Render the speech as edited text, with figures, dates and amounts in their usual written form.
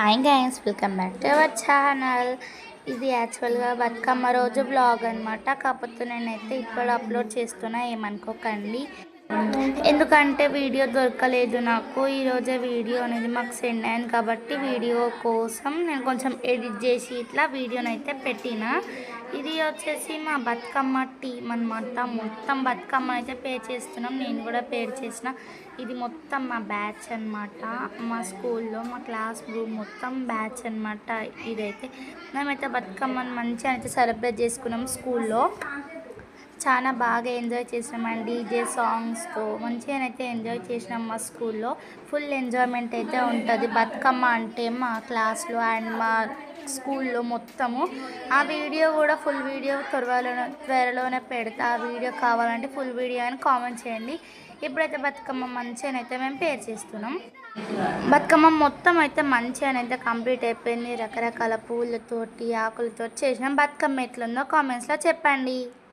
Hi guys, welcome back to our channel. ఇది యాక్చువల్గా బతుకమ్మ రోజు బ్లాగ్ అనమాట. కాకపోతే నేనైతే ఇప్పుడు అప్లోడ్ చేస్తున్నా, ఏమనుకోకండి. ఎందుకంటే వీడియో దొరకలేదు నాకు. ఈరోజే వీడియో అనేది మాకు సెండ్ అయింది కాబట్టి వీడియో కోసం నేను కొంచెం ఎడిట్ చేసి ఇట్లా వీడియోనైతే పెట్టిన. ఇది వచ్చేసి మా బతుకమ్మ టీమ్ అనమాట. మొత్తం బతుకమ్మ అయితే పేర్ చేస్తున్నాం, నేను కూడా పేర్ చేసిన. ఇది మొత్తం మా బ్యాచ్ అనమాట. మా స్కూల్లో మా క్లాస్ గ్రూప్ మొత్తం బ్యాచ్ అనమాట. ఇదైతే మేమైతే బతుకమ్మని మంచిగా అయితే సెలబ్రేట్ చేసుకున్నాం. స్కూల్లో చాలా బాగా ఎంజాయ్ చేసినాం డీజే సాంగ్స్తో మంచిగానైతే ఎంజాయ్ చేసినాం. మా స్కూల్లో ఫుల్ ఎంజాయ్మెంట్ అయితే ఉంటుంది బతుకమ్మ అంటే మా క్లాస్లో అండ్ మా స్కూల్లో మొత్తము. ఆ వీడియో కూడా ఫుల్ వీడియో త్వరలోనే పెడతా. ఆ వీడియో కావాలంటే ఫుల్ వీడియో అని కామెంట్ చేయండి. ఇప్పుడైతే బతుకమ్మ మంచిగానైతే మేము పేర్ చేస్తున్నాం. బతుకమ్మ మొత్తం అయితే మంచిగానైతే కంప్లీట్ అయిపోయింది. రకరకాల పూలతోటి ఆకులతోటి చేసినాం. బతుకమ్మ ఎట్లుందో కామెంట్స్లో చెప్పండి.